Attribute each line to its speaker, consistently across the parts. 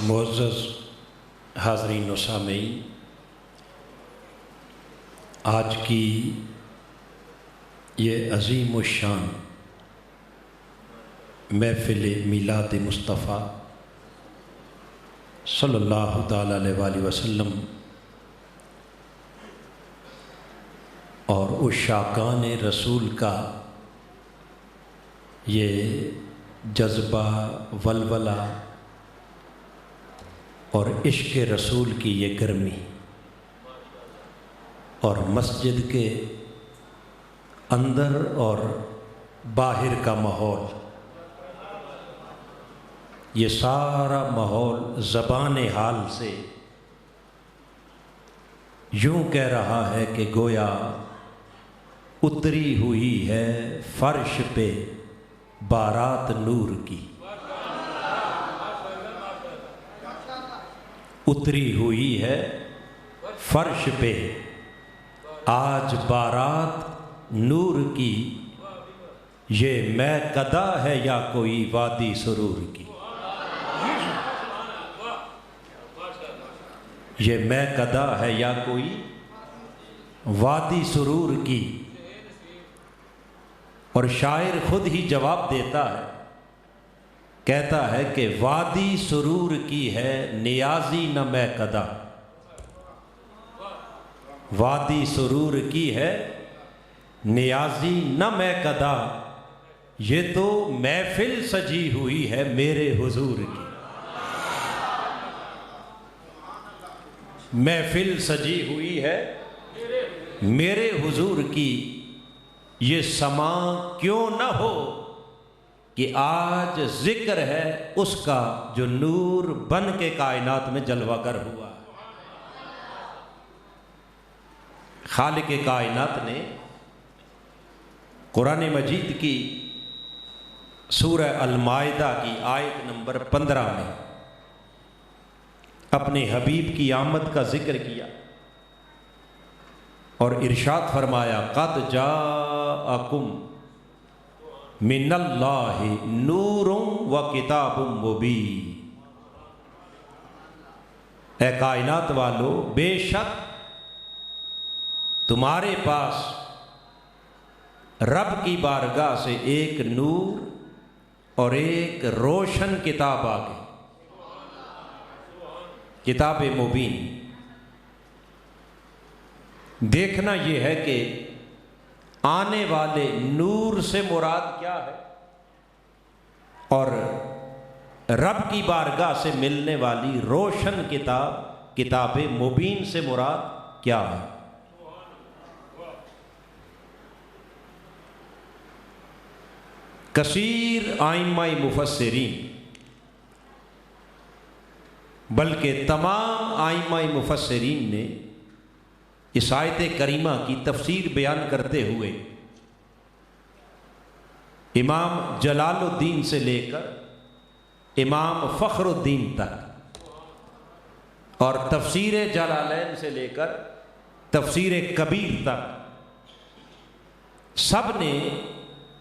Speaker 1: معزز حاضرین و سامعین، آج کی یہ عظیم الشان محفل میلاد مصطفیٰ صلی اللہ تعالیٰ علیہ وآلہ وسلم اور عشاقان رسول کا یہ جذبہ، ولولہ اور عشق رسول کی یہ گرمی اور مسجد کے اندر اور باہر کا ماحول، یہ سارا ماحول زبان حال سے یوں کہہ رہا ہے کہ گویا اتری ہوئی ہے فرش پہ بارات نور کی، اتری ہوئی ہے فرش پہ آج بارات نور کی، یہ میں قدا ہے یا کوئی وادی سرور کی، یہ میں قدا ہے یا کوئی وادی سرور کی۔ اور شاعر خود ہی جواب دیتا ہے، کہتا ہے کہ وادی سرور کی ہے نیازی نہ میں قدا، وادی سرور کی ہے نیازی نہ میں قدا، یہ تو محفل سجی ہوئی ہے میرے حضور کی، محفل سجی ہوئی ہے میرے حضور کی، یہ سما کیوں نہ ہو کہ آج ذکر ہے اس کا جو نور بن کے کائنات میں جلوہ گر ہوا ہے۔ خالق کائنات نے قرآن مجید کی سورہ المائدہ کی آیت نمبر 15 میں اپنے حبیب کی آمد کا ذکر کیا اور ارشاد فرمایا، قد جاءکم من اللہ نور و کتاب مبین، اے کائنات والو بے شک تمہارے پاس رب کی بارگاہ سے ایک نور اور ایک روشن کتاب آ گئی، کتاب مبین۔ دیکھنا یہ ہے کہ آنے والے نور سے مراد کیا ہے اور رب کی بارگاہ سے ملنے والی روشن کتاب، کتاب مبین سے مراد کیا ہے۔ کثیر ائمہ مفسرین، بلکہ تمام ائمہ مفسرین نے اس آیت کریمہ کی تفسیر بیان کرتے ہوئے امام جلال الدین سے لے کر امام فخر الدین تک اور تفسیر جلالین سے لے کر تفسیر کبیر تک سب نے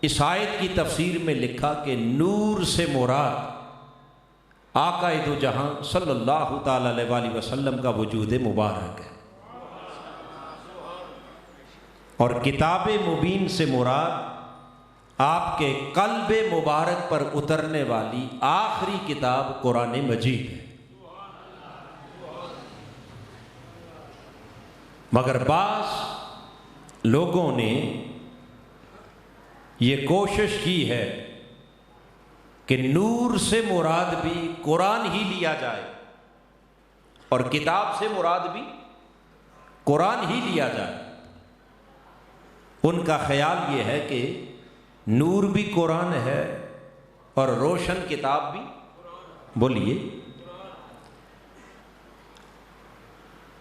Speaker 1: اس آیت کی تفسیر میں لکھا کہ نور سے مراد آقا دو جہاں صلی اللہ تعالی علیہ وآلہ وسلم کا وجود مبارک ہے، اور کتاب مبین سے مراد آپ کے قلب مبارک پر اترنے والی آخری کتاب قرآن مجید ہے۔ مگر بعض لوگوں نے یہ کوشش کی ہے کہ نور سے مراد بھی قرآن ہی لیا جائے اور کتاب سے مراد بھی قرآن ہی لیا جائے۔ ان کا خیال یہ ہے کہ نور بھی قرآن ہے اور روشن کتاب بھی، بولیے،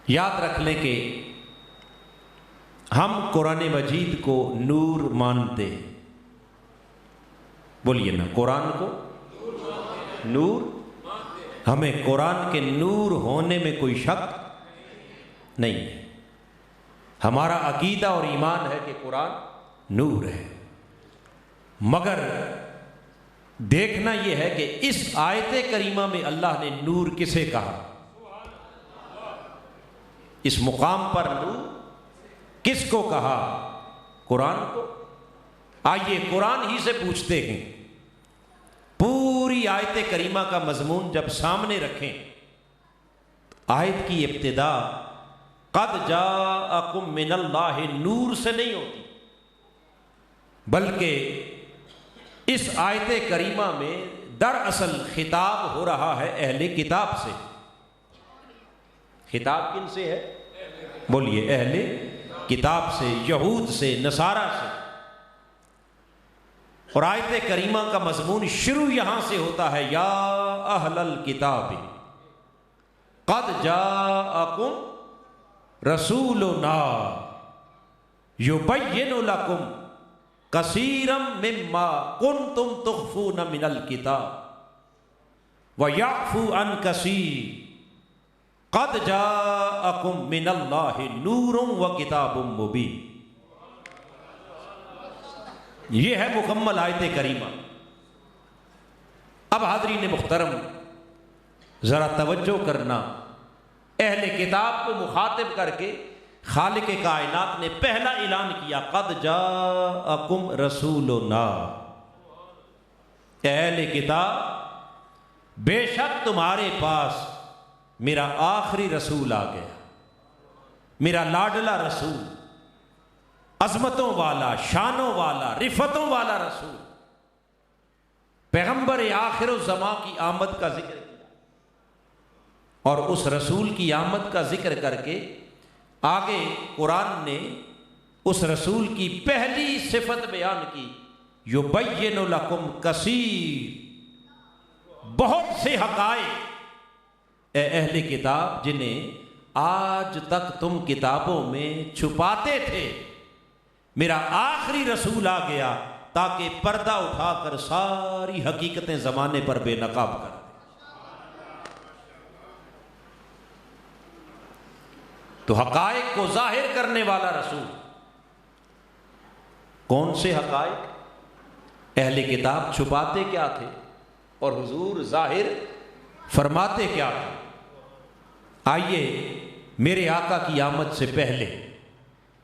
Speaker 1: یاد رکھ لیں کہ ہم قرآن مجید کو نور مانتے ہیں، بولیے نا، قرآن کو نور، ہمیں قرآن کے نور ہونے میں کوئی شک نہیں ہے، ہمارا عقیدہ اور ایمان ہے کہ قرآن نور ہے۔ مگر دیکھنا یہ ہے کہ اس آیت کریمہ میں اللہ نے نور کسے کہا، اس مقام پر نور کس کو کہا؟ قرآن کو۔ آئیے قرآن ہی سے پوچھتے ہیں، پوری آیت کریمہ کا مضمون جب سامنے رکھیں، آیت کی ابتدا قد جاءکم من اللہ نور سے نہیں ہوتی، بلکہ اس آیت کریمہ میں دراصل خطاب ہو رہا ہے اہل کتاب سے۔ خطاب کن سے ہے؟ بولیے، اہل کتاب سے، یہود سے، نصارہ سے۔ اور آیت کریمہ کا مضمون شروع یہاں سے ہوتا ہے، یا اہل الکتاب قد جاءکم رسولنا یبین لکم کثیرا مما کنتم تخفون من الکتاب ویعفو عن کثیر قد جاءکم من اللہ نور وکتاب مبین۔ یہ ہے مکمل آیت کریمہ۔ اب حاضرین محترم ذرا توجہ کرنا، اہل کتاب کو مخاطب کر کے خالق کائنات نے پہلا اعلان کیا، قد جاءکم رسولنا، اہل کتاب بے شک تمہارے پاس میرا آخری رسول آ گیا، میرا لاڈلا رسول، عظمتوں والا، شانوں والا، رفتوں والا رسول، پیغمبر آخر الزمان کی آمد کا ذکر کیا، اور اس رسول کی آمد کا ذکر کر کے آگے قرآن نے اس رسول کی پہلی صفت بیان کی، یبین لکم کثیر، بہت سے حقائق اے اہل کتاب جنہیں آج تک تم کتابوں میں چھپاتے تھے، میرا آخری رسول آ گیا تاکہ پردہ اٹھا کر ساری حقیقتیں زمانے پر بے نقاب کر دے۔ تو حقائق کو ظاہر کرنے والا رسول، کون سے حقائق؟ اہل کتاب چھپاتے کیا تھے اور حضور ظاہر فرماتے کیا تھے؟ آئیے، میرے آقا کی آمد سے پہلے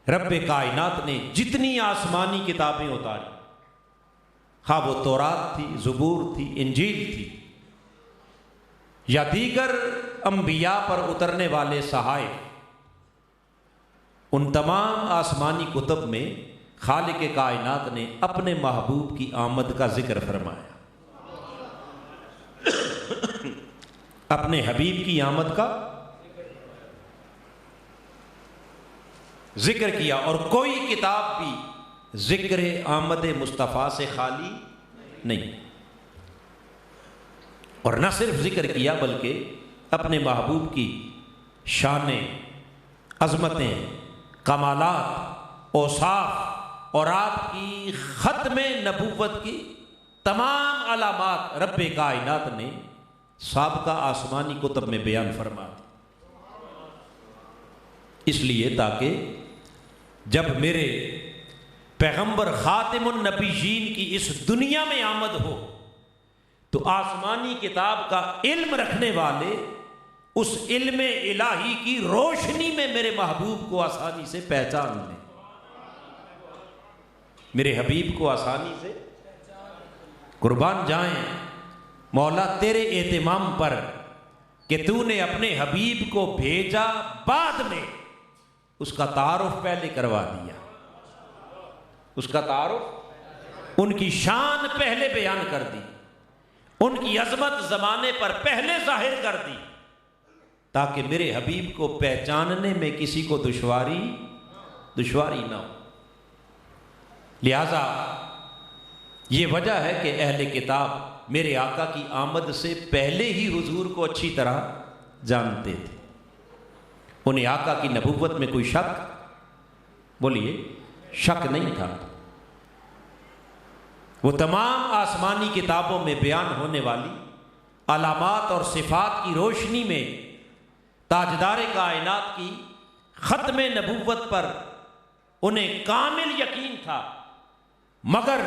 Speaker 1: رب کائنات نے جتنی آسمانی کتابیں اتاری، ہاں وہ تورات تھی، زبور تھی، انجیل تھی، یا دیگر انبیاء پر اترنے والے صحائف، ان تمام آسمانی کتب میں خالق کائنات نے اپنے محبوب کی آمد کا ذکر فرمایا، اپنے حبیب کی آمد کا ذکر کیا، اور کوئی کتاب بھی ذکر آمد مصطفیٰ سے خالی نہیں۔ اور نہ صرف ذکر کیا بلکہ اپنے محبوب کی شانیں، عظمتیں، کمالات، اوصاف اور آپ کی ختم نبوت کی تمام علامات رب کائنات نے سابقہ آسمانی کتب میں بیان فرما دی، اس لیے تاکہ جب میرے پیغمبر خاتم النبیین کی اس دنیا میں آمد ہو تو آسمانی کتاب کا علم رکھنے والے اس علم الہی کی روشنی میں میرے محبوب کو آسانی سے پہچان لیں، میرے حبیب کو آسانی سے۔ قربان جائیں مولا تیرے اہتمام پر کہ تو نے اپنے حبیب کو بھیجا، بعد میں اس کا تعارف پہلے کروا دیا، اس کا تعارف، ان کی شان پہلے بیان کر دی، ان کی عظمت زمانے پر پہلے ظاہر کر دی، تاکہ میرے حبیب کو پہچاننے میں کسی کو دشواری نہ ہو۔ لہذا یہ وجہ ہے کہ اہل کتاب میرے آقا کی آمد سے پہلے ہی حضور کو اچھی طرح جانتے تھے، انہیں آقا کی نبوت میں کوئی شک، بولیے، شک نہیں تھا۔ وہ تمام آسمانی کتابوں میں بیان ہونے والی علامات اور صفات کی روشنی میں تاجدار کائنات کی ختم نبوت پر انہیں کامل یقین تھا، مگر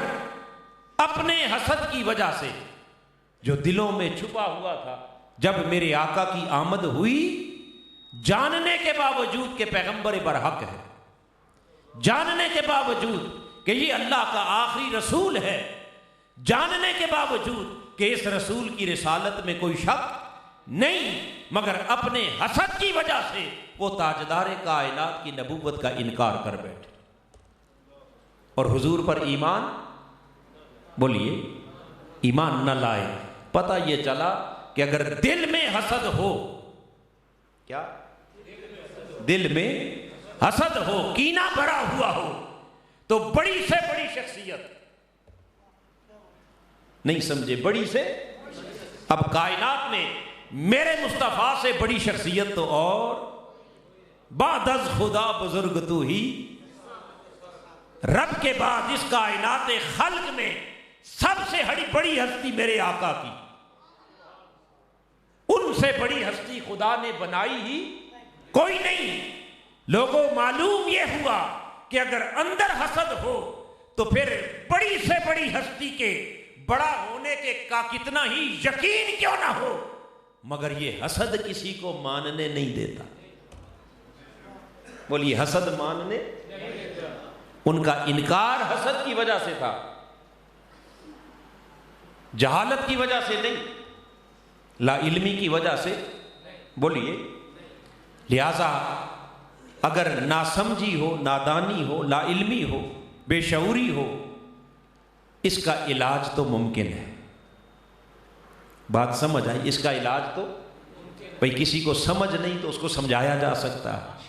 Speaker 1: اپنے حسد کی وجہ سے جو دلوں میں چھپا ہوا تھا، جب میرے آقا کی آمد ہوئی، جاننے کے باوجود کہ پیغمبر برحق ہے، جاننے کے باوجود کہ یہ اللہ کا آخری رسول ہے، جاننے کے باوجود کہ اس رسول کی رسالت میں کوئی شک نہیں، مگر اپنے حسد کی وجہ سے وہ تاجدار کائنات کی نبوت کا انکار کر بیٹھے اور حضور پر ایمان، بولیے، ایمان نہ لائے۔ پتہ یہ چلا کہ اگر دل میں حسد ہو، کیا دل میں حسد ہو، کینہ بھرا ہوا ہو، تو بڑی سے بڑی شخصیت، نہیں سمجھے، بڑی سے، اب کائنات میں میرے مصطفیٰ سے بڑی شخصیت تو اور بعد از خدا بزرگ تو ہی، رب کے بعد اس کائنات خلق میں سب سے بڑی ہستی میرے آقا کی، ان سے بڑی ہستی خدا نے بنائی ہی کوئی نہیں۔ لوگوں معلوم یہ ہوا کہ اگر اندر حسد ہو تو پھر بڑی سے بڑی ہستی کے بڑا ہونے کے کا کتنا ہی یقین کیوں نہ ہو، مگر یہ حسد کسی کو ماننے نہیں دیتا۔ بولیے، حسد ماننے، ان کا انکار حسد کی وجہ سے تھا، جہالت کی وجہ سے نہیں، لا علمی کی وجہ سے۔ بولیے، لہذا اگر ناسمجھی ہو، نادانی ہو، لا علمی ہو، بے شعوری ہو، اس کا علاج تو ممکن ہے۔ بات سمجھ آئی؟ اس کا علاج تو بھئی کسی کو سمجھ نہیں تو اس کو سمجھایا جا سکتا ہے،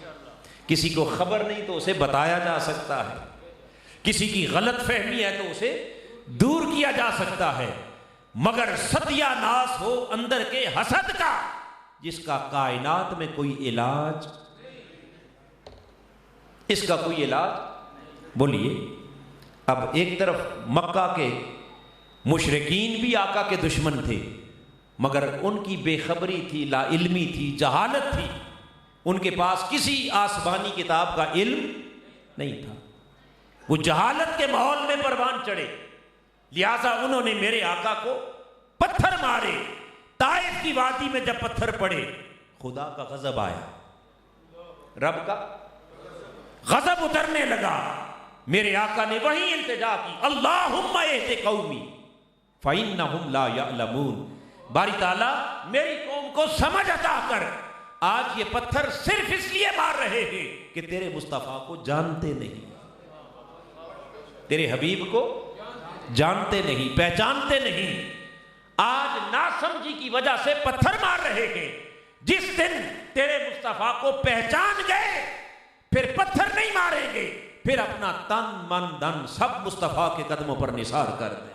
Speaker 1: کسی کو خبر نہیں تو اسے بتایا جا سکتا ہے، کسی کی غلط فہمی ہے تو اسے دور کیا جا سکتا ہے، مگر ستیہ ناس ہو اندر کے حسد کا، جس کا کائنات میں کوئی علاج، اس کا کوئی علاج۔ بولیے، اب ایک طرف مکہ کے مشرکین بھی آقا کے دشمن تھے، مگر ان کی بے خبری تھی، لا علمی تھی، جہالت تھی، ان کے پاس کسی آسمانی کتاب کا علم نہیں تھا، وہ جہالت کے ماحول میں پروان چڑھے، لہٰذا انہوں نے میرے آقا کو پتھر مارے۔ طائف کی وادی میں جب پتھر پڑے، خدا کا غضب آیا، رب کا غضب اترنے لگا۔ میرے آقا نے وہی التجا کی، اللہم اہد قومی فإنہم لا یعلمون، باری تعالیٰ میری قوم کو سمجھ عطا کر، آج یہ پتھر صرف اس لیے مار رہے ہیں کہ تیرے مصطفیٰ کو جانتے نہیں، تیرے حبیب کو جانتے نہیں، پہچانتے نہیں، آج ناسمجھی کی وجہ سے پتھر مار رہے ہیں۔ جس دن تیرے مصطفیٰ کو پہچان گئے پھر پتھر نہیں ماریں گے، پھر اپنا تن من دن سب مصطفیٰ کے قدموں پر نثار کر دیں،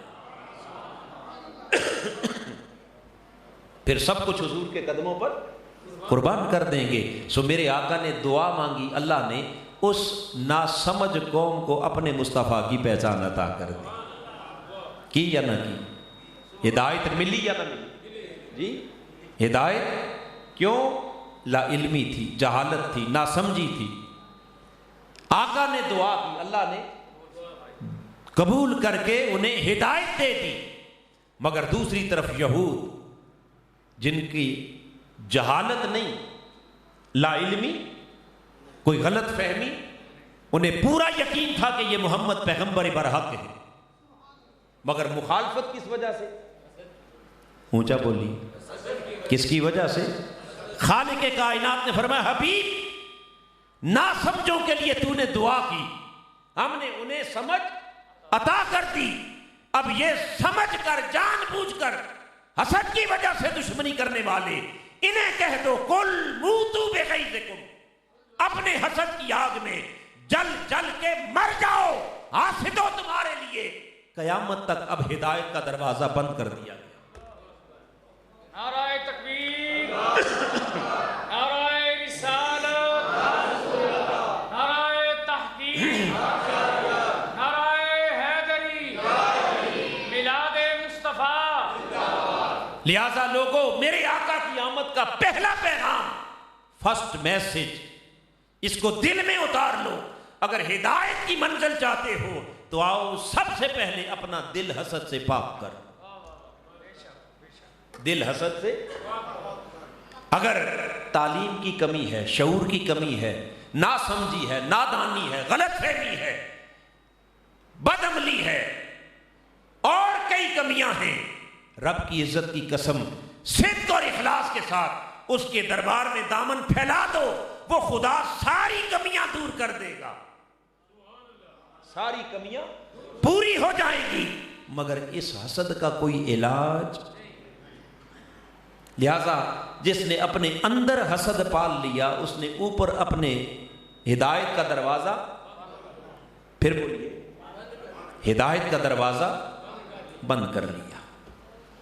Speaker 1: پھر سب کچھ حضور کے قدموں پر قربان کر دیں گے۔ سو میرے آقا نے دعا مانگی، اللہ نے اس ناسمجھ قوم کو اپنے مصطفیٰ کی پہچان عطا کر دی، کی یا نہ کی؟ ہدایت ملی یا نہ ملی؟ جی، ہدایت کیوں؟ لا علمی تھی، جہالت تھی، ناسمجھی تھی، آقا نے دعا کی، اللہ نے قبول کر کے انہیں ہدایت دے دی۔ مگر دوسری طرف یہود، جن کی جہالت نہیں، لا علمی، کوئی غلط فہمی، انہیں پورا یقین تھا کہ یہ محمد پیغمبر برحق ہے، مگر مخالفت کس وجہ سے؟ اونچا بولی، کس کی وجہ سے؟ خالق کائنات نے فرمایا، حبیب ناسمجھوں کے لیے تو نے دعا کی، ہم نے انہیں سمجھ عطا کر دی، اب یہ سمجھ کر جان بوجھ کر حسد کی وجہ سے دشمنی کرنے والے، انہیں کہہ دو قل موتوا بغیظکم، اپنے حسد کی آگ میں جل جل کے مر جاؤ، حاسدو تمہارے لیے قیامت تک اب ہدایت کا دروازہ بند کر دیا گیا۔
Speaker 2: نعرہ تکبیر، نعرہ رسالت، نعرہ تحقیق، نعرہ حیدری، میلاد مصطفیٰ۔
Speaker 1: لہذا لوگوں، میرے آقا کی آمد کا پہلا پیغام، فرسٹ میسج، اس کو دل میں اتار لو۔ اگر ہدایت کی منزل چاہتے ہو، تو آؤ سب سے پہلے اپنا دل حسد سے پاک کر. دل حسد سے. اگر تعلیم کی کمی ہے، شعور کی کمی ہے، ناسمجھی ہے، نادانی ہے، غلط فہمی ہے، بدعملی ہے اور کئی کمیاں ہیں، رب کی عزت کی قسم صدق اور اخلاص کے ساتھ اس کے دربار میں دامن پھیلا دو، وہ خدا ساری کمیاں دور کر دے گا. ساری کمیاں پوری ہو جائیں گی. مگر اس حسد کا کوئی علاج. لہذا جس نے اپنے اندر حسد پال لیا اس نے اوپر اپنے ہدایت کا دروازہ، پھر بولیے، ہدایت کا دروازہ بند کر لیا.